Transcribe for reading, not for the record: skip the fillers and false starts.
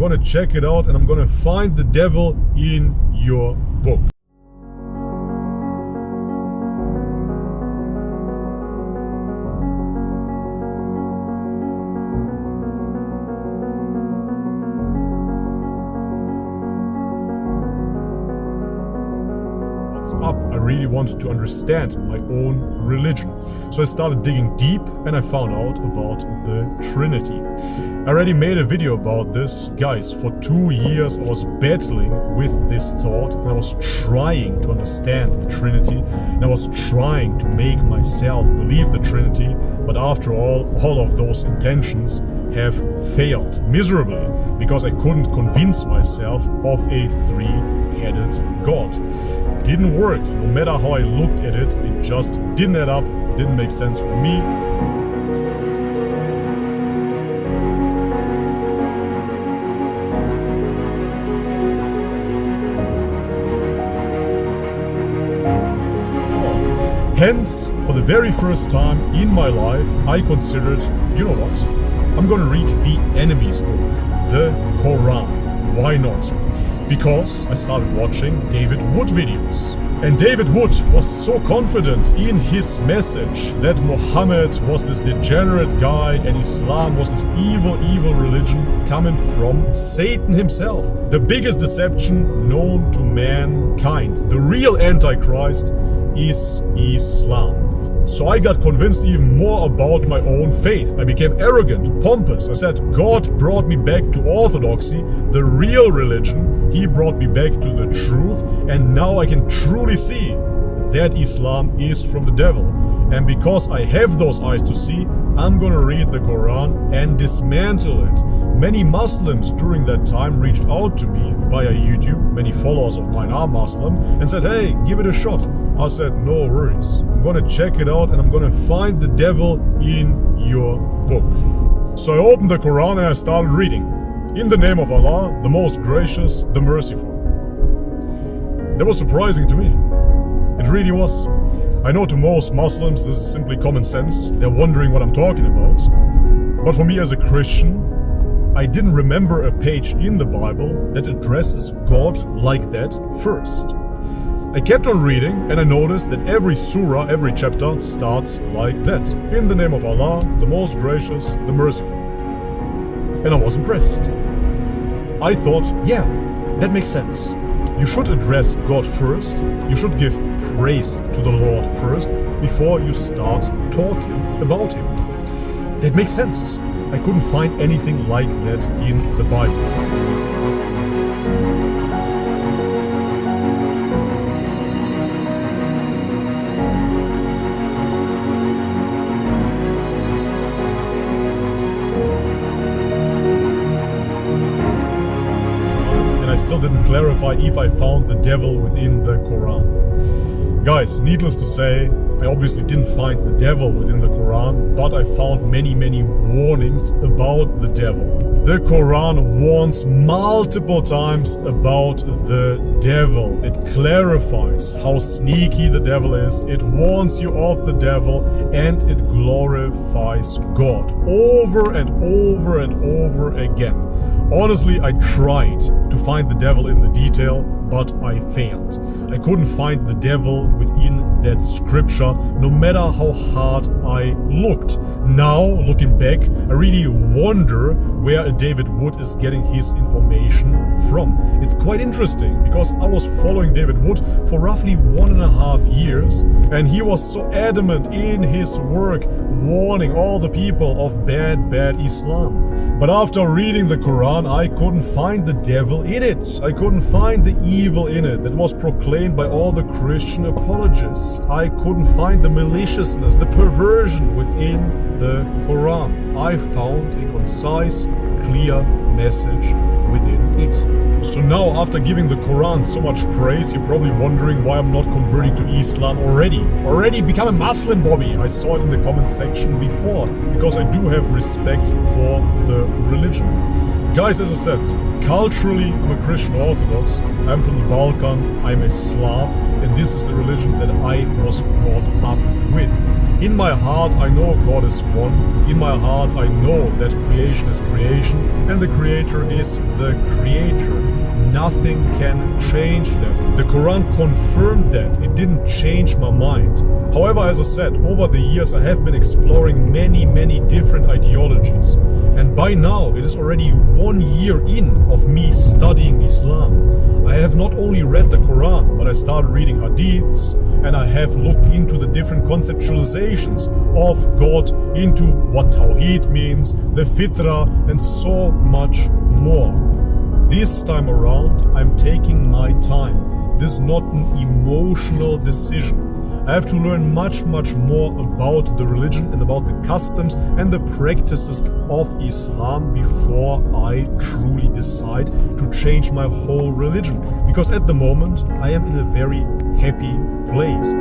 gonna check it out and I'm gonna find the devil in your book. Up, I really wanted to understand my own religion. So I started digging deep and I found out about the Trinity. I already made a video about this. Guys, for 2 years I was battling with this thought and I was trying to understand the Trinity and I was trying to make myself believe the Trinity, but after all of those intentions have failed miserably because I couldn't convince myself of a three-headed God. Didn't work. No matter how I looked at it, it just didn't add up, didn't make sense for me. Hence, for the very first time in my life, I considered, you know what, I'm gonna read the enemy's book, the Quran. Why not? Because I started watching David Wood videos. And David Wood was so confident in his message that Muhammad was this degenerate guy and Islam was this evil religion coming from Satan himself. The biggest deception known to mankind. The real Antichrist is Islam. So I got convinced even more about my own faith. I became arrogant, pompous. I said, God brought me back to orthodoxy, the real religion. He brought me back to the truth. And now I can truly see that Islam is from the devil. And because I have those eyes to see, I'm gonna read the Quran and dismantle it. Many Muslims during that time reached out to me via YouTube. Many followers of mine are Muslim and said, hey, give it a shot. I said, no worries. I'm gonna check it out and I'm gonna find the devil in your book. So I opened the Quran and I started reading. In the name of Allah, the most gracious, the merciful. That was surprising to me. It really was. I know to most Muslims this is simply common sense. They're wondering what I'm talking about. But for me as a Christian, I didn't remember a page in the Bible that addresses God like that first. I kept on reading and I noticed that every surah, every chapter starts like that. In the name of Allah, the most gracious, the merciful. And I was impressed. I thought, yeah, that makes sense. You should address God first. You should give praise to the Lord first before you start talking about Him. That makes sense. I couldn't find anything like that in the Bible. I still didn't clarify if I found the devil within the Quran. Guys, needless to say, I obviously didn't find the devil within the Quran, but I found many warnings about the devil. The Quran warns multiple times about the devil. It clarifies how sneaky the devil is, it warns you of the devil, and it glorifies God over and over again. Honestly, I tried to find the devil in the detail, but I failed. I couldn't find the devil within that scripture, no matter how hard I looked. Now, looking back, I really wonder where David Wood is getting his information from. It's quite interesting, because I was following David Wood for roughly 1.5 years, and he was so adamant in his work, warning all the people of bad Islam. But after reading the Quran, I couldn't find the devil in it. I couldn't find the evil in it that was proclaimed by all the Christian apologists. I couldn't find the maliciousness, the perversion within the Quran. I found a concise, clear message within it. So now, after giving the Quran so much praise, you're probably wondering why I'm not converting to Islam already. Already become a Muslim, Bobby. I saw it in the comment section before, because I do have respect for the religion. Guys, as I said, culturally I'm a Christian Orthodox. I'm from the Balkan, I'm a Slav, and this is the religion that I was brought up with. In my heart, I know God is one. In my heart, I know that creation is creation and the Creator is the Creator. Nothing can change that. The Quran confirmed that. It didn't change my mind. However, as I said, over the years I have been exploring many different ideologies. And by now, it is already 1 year in of me studying Islam. I have not only read the Quran, but I started reading hadiths, and I have looked into the different conceptualizations of God, into what Tawheed means, the Fitrah, and so much more. This time around, I'm taking my time. This is not an emotional decision. I have to learn much more about the religion and about the customs and the practices of Islam before I truly decide to change my whole religion. Because at the moment, I am in a very happy place.